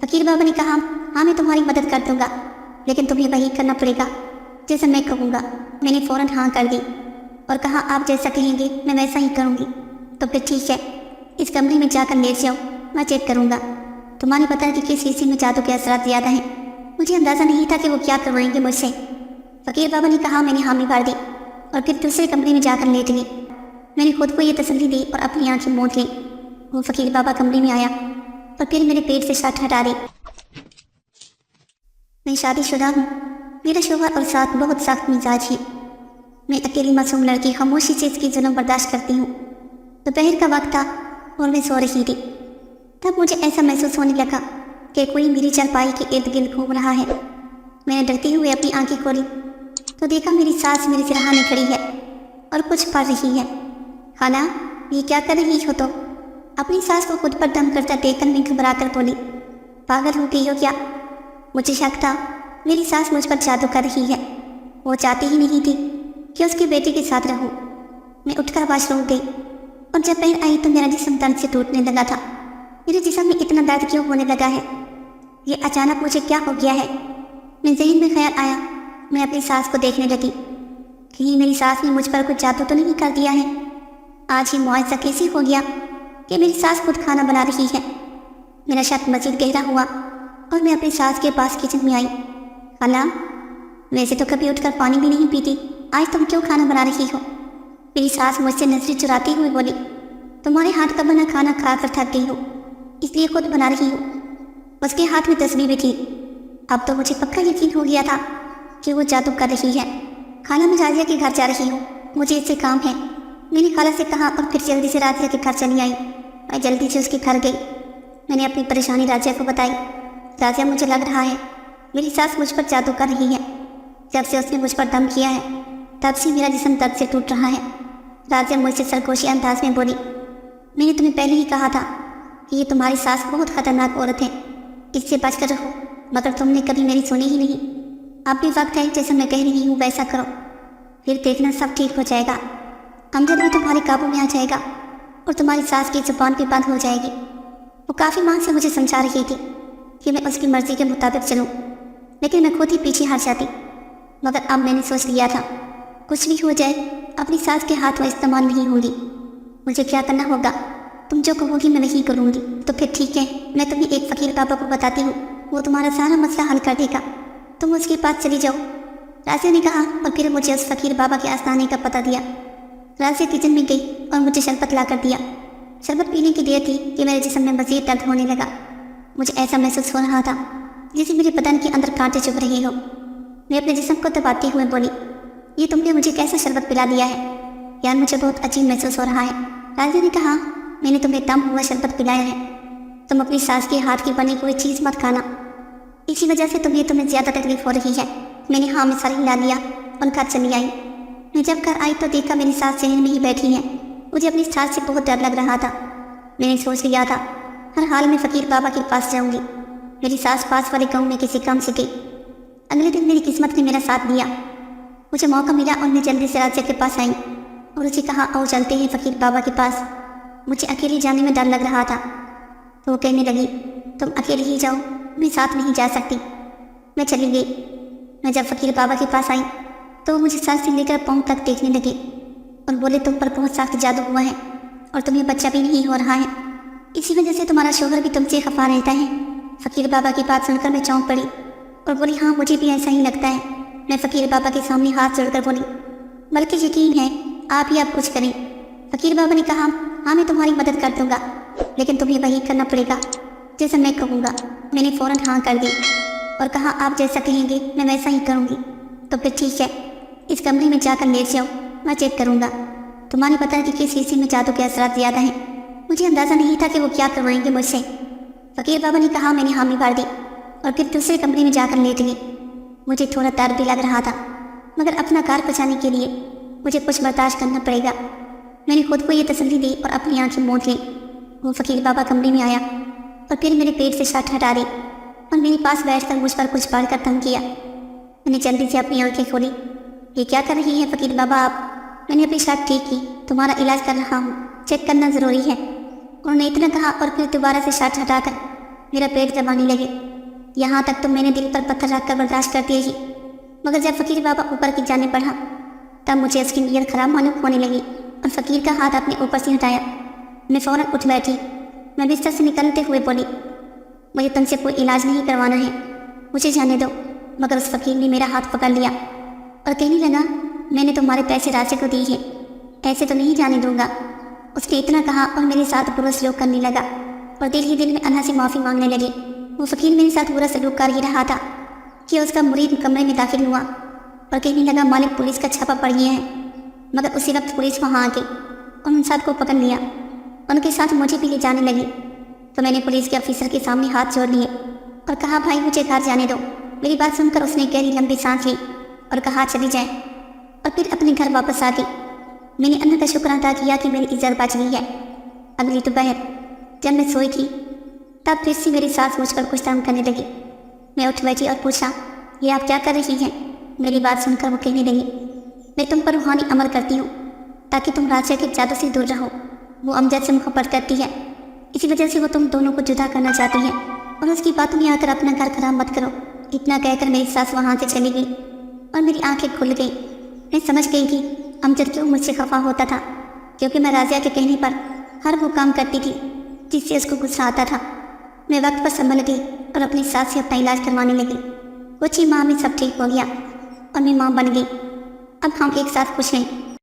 फकीर बाबा ने कहा, हाँ मैं तुम्हारी मदद कर दूंगा, लेकिन तुम्हें वही करना पड़ेगा जैसा मैं कहूँगा। मैंने फ़ौरन हाँ कर दी और कहा, आप जैसा कहेंगे मैं वैसा ही करूँगी। तो फिर ठीक है, इस कमरे में जाकर लेट जाओ, मैं चेक करूँगा। तुम्हारे पता है कि किस हिस्से में जादू के असरात ज़्यादा हैं। मुझे अंदाज़ा नहीं था कि वो क्या करवाएंगे मुझसे। फकीर बाबा ने कहा। मैंने हामी भर दी और फिर दूसरे कमरे में जाकर लेट गई। मैंने खुद को ये तसल्ली दी और अपनी आंखें मूंद ली। वो फकीर बाबा कमरे में आया और फिर मेरे पेट से शर्ट हटा दी। मैं शादीशुदा हूँ, मेरा शौहर और साथ बहुत सख्त मिजाज है। मैं अकेली मासूम लड़की खामोशी से इसकी जुल्म बर्दाश्त करती हूँ। दोपहर का वक्त था और मैं सो रही थी। तब मुझे ऐसा महसूस होने लगा कि कोई मेरी चारपाई के इर्द गिर्द घूम रहा है। मैंने डरते हुए अपनी आंखें खोली तो देखा मेरी सास मेरे सिरहाने खड़ी है और कुछ पढ़ रही है। खाला, ये क्या कर रही हो? तो अपनी सास को खुद पर दम करता देखकर मैं घबरा कर बोली, पागल हो गई हो क्या? मुझे शक था मेरी सास मुझ पर जादू कर रही है। वो चाहती ही नहीं थी कि उसके बेटे के साथ रहूं। मैं उठकर वॉशरूम गई और जब बाहर आई तो मेरा जिस्म दर्द से टूटने लगा था। मेरे जिस्म में इतना दर्द क्यों होने लगा है? ये अचानक मुझे क्या हो गया है? मेरे ज़हन में ख्याल आया। मैं अपनी सास को देखने लगी, कहीं मेरी सास ने मुझ पर कुछ जादू तो नहीं कर दिया है। आज ही मुआवजा कैसे हो गया कि मेरी सास खुद खाना बना रही है। मेरा शक मज़ीद गहरा हुआ और मैं अपनी सास के पास किचन में आई। खाला, वैसे तो कभी उठकर पानी भी नहीं पीती, आज तुम क्यों खाना बना रही हो? मेरी सास मुझसे नजरें चुराती हुई बोली, तुम्हारे हाथ का बना खाना खा कर थक गई हो, इसलिए खुद बना रही हूँ। उसके हाथ में तस्वीर भी थी। अब तो मुझे पक्का यकीन हो गया था कि वो जादू कर रही है। खाला, मैं राजिया के घर जा रही हूँ, मुझे इससे काम है। मैंने खाला से कहा और फिर जल्दी से राजिया के घर चली आई। मैं जल्दी से उसके घर गई। मैंने अपनी परेशानी राजिया को बताई। राजिया, मुझे लग रहा है मेरी सास मुझ पर जादू कर रही है। जब से उसने मुझ पर दम किया है तब से मेरा जिस्म दर्द से टूट रहा है। राजिया मुझसे सरगोशी अंदाज में बोली, मैंने तुम्हें पहले ही कहा था कि ये तुम्हारी सास बहुत खतरनाक औरत है, इससे बचकर रहो, मगर तुमने कभी मेरी सुनी ही नहीं। अब भी वक्त है, जैसा मैं कह रही हूँ वैसा करो, फिर देखना सब ठीक हो जाएगा। अमजद भी तुम्हारे काबू में आ जाएगा और तुम्हारी सास की जुबान भी बंद हो जाएगी। वो काफ़ी माह से मुझे समझा रही थी कि मैं उसकी मर्ज़ी के मुताबिक चलूँ, लेकिन मैं खुद ही पीछे हट जाती। मगर अब मैंने सोच लिया था, कुछ भी हो जाए अपनी सास के हाथ में इस्तेमाल नहीं होंगी। मुझे क्या करना होगा, तुम जो कहोगी मैं वही करूँगी। तो फिर ठीक है, मैं तुम्हें एक फ़कीर बाबा को बताती हूँ, वो तुम्हारा सारा मसला हल कर देगा। तुम उसके पास चली जाओ, राजिया ने कहा और फिर मुझे उस फ़कीर बाबा के आस्थाने का पता दिया। राजिया किचन में गई और मुझे शरबत ला कर दिया। शरबत पीने की देर थी कि मेरे जिस्म में मज़ीद दर्द होने लगा। मुझे ऐसा महसूस हो रहा था जैसे मेरे बदन के अंदर कांटे चुभ रहे हो। मैं अपने जिस्म को दबाते हुए बोली, ये तुमने मुझे कैसा शरबत पिला दिया है यार, मुझे बहुत अजीब महसूस हो रहा है। राजिया ने कहा, मैंने तुम्हें दम हुआ शरबत पिलाया है, तुम अपनी सास के हाथ की बनी कोई चीज़ मत खाना, इसी वजह से तुम्हें ज़्यादा तकलीफ हो रही है। मैंने हाँ में सर हिला लिया और घर चली आई। मैं जब घर आई तो देखा मेरी सास चहन में ही बैठी है। मुझे अपनी सास से बहुत डर लग रहा था। मैंने सोच लिया था हर हाल में फ़कीर बाबा के पास जाऊंगी। मेरी सास पास वाले गाँव में किसी काम से गई। अगले दिन मेरी किस्मत ने मेरा साथ दिया। मुझे मौका मिला और मैं जल्दी से राजिया के पास आई और उसे कहा, आओ चलते हैं फ़कीर बाबा के पास। मुझे अकेले जाने में डर लग रहा था तो वो कहने लगी, तुम अकेले ही जाओ, मैं साथ नहीं जा सकती। मैं चली गई। मैं जब फ़कीर बाबा के पास आई तो वो मुझे सर से लेकर पाँव तक देखने लगे और बोले, तुम पर बहुत सख्त जादू हुआ है और तुम्हें बच्चा भी नहीं हो रहा है, इसी वजह से तुम्हारा शौहर भी तुमसे खफा रहता है। फ़कीर बाबा की बात सुनकर मैं चौंक पड़ी और बोली, हाँ मुझे भी ऐसा ही लगता है। मैं फ़कीर बाबा के सामने हाथ जोड़कर बोली, बल्कि यकीन है आप ही आप कुछ करें। फ़कीर बाबा ने कहा, हाँ मैं तुम्हारी मदद कर दूंगा, लेकिन तुम्हें वही करना पड़ेगा जैसा मैं कहूँगा। मैंने फ़ौरन हाँ कर दी और कहा, आप जैसा कहेंगे मैं वैसा ही करूँगी। तो फिर ठीक है, इस कमरे में जाकर लेट जाओ, मैं चेक करूँगा। तुम्हारे पता है कि किस हिस्से में जादू के असरात ज़्यादा हैं। मुझे अंदाज़ा नहीं था कि वो क्या करवाएंगे मुझसे। फ़कीर बाबा ने कहा। मैंने हामी भर दी और फिर दूसरे कमरे में जाकर लेट गई। मुझे थोड़ा दर्द भी लग रहा था, मगर अपना कार बचाने के लिए मुझे कुछ बर्दाश्त करना पड़ेगा। मैंने खुद को ये तसल्ली दी और अपनी आंखें मूंद ली। वो फ़कीर बाबा कमरे में आया और फिर मेरे पेट से शर्ट हटा दी और मेरे पास बैठकर मुझ पर कुछ पढ़कर तंग किया। मैंने जल्दी से अपनी आंखें खोली। ये क्या कर रही हैं फ़कीर बाबा आप? मैंने अपनी शर्ट ठीक की, तुम्हारा इलाज कर रहा हूँ, चेक करना ज़रूरी है। उन्होंने इतना कहा और फिर दोबारा से शर्ट हटाकर میرا پیٹ دبانے لگے۔ یہاں تک تو میں نے دل پر پتھر رکھ کر برداشت کرتی رہی، مگر جب فقیر بابا اوپر کی جانب بڑھا تب مجھے اس کی نیت خراب معلوم ہونے لگی اور فقیر کا ہاتھ اپنے اوپر سے ہٹایا۔ میں فوراً اٹھ بیٹھی۔ میں بستر سے نکلتے ہوئے بولی، مجھے تم سے کوئی علاج نہیں کروانا ہے، مجھے جانے دو۔ مگر اس فقیر نے میرا ہاتھ پکڑ لیا اور کہنے لگا، میں نے تمہارے پیسے راجے کو دی ہیں، ایسے تو نہیں جانے دوں گا۔ اس نے اتنا کہا اور میرے ساتھ برا سلوک کرنے لگا اور دل ہی دل میں اللہ سے معافی مانگنے لگے۔ وہ فقیر میرے ساتھ برا سلوک کر ہی رہا تھا کہ اس کا مرید کمرے میں داخل ہوا اور کہنے لگا، مالک پولیس کا چھاپا پڑ گیا ہے۔ مگر اسی وقت پولیس وہاں آ گئی اور ان سب کو پکڑ لیا، ان کے ساتھ مجھے بھی لے جانے لگی۔ تو میں نے پولیس کے آفیسر کے سامنے ہاتھ جوڑ لیے اور کہا، بھائی مجھے گھر جانے دو۔ میری بات سن کر اس نے گہری لمبی سانس لی اور کہا، چلی جائے، اور پھر اپنے گھر واپس آ گئی۔ میں نے اللہ کا شکر ادا کیا کہ میری عزت بچ گئی ہے۔ اگلی دوپہر جب میں سوئی تھی تب پھر سے میری سانس مجھ پر کچھ تنگ کرنے لگی۔ میں اٹھ بیٹھی اور پوچھا، یہ آپ کیا کر رہی ہیں؟ میری بات سن کر وہ کہنے لگی، میں تم پر روحانی عمل کرتی ہوں تاکہ تم راجہ کے جادو سے دور رہو۔ وہ امجد سے محبت کرتی ہے، اسی وجہ سے وہ تم دونوں کو جدا کرنا چاہتی ہے، اور اس کی باتوں میں آ کر اپنا گھر خراب مت کرو۔ اتنا کہہ کر میری ساس وہاں سے چلی گئی اور میری آنکھیں کھل گئی۔ میں سمجھ گئی کہ امجد کیوں مجھ سے خفا ہوتا تھا، کیونکہ میں راضیہ کے کہنے پر ہر وہ کام کرتی تھی جس سے اس کو غصہ آتا تھا۔ میں وقت پر سنبھل گئی اور اپنی ساس سے اپنا علاج کروانے لگی۔ کچھ ہی ماہ میں سب ٹھیک ہو گیا اور میں ماں بن گئی۔ اب ہم ایک ساتھ خوش ہیں۔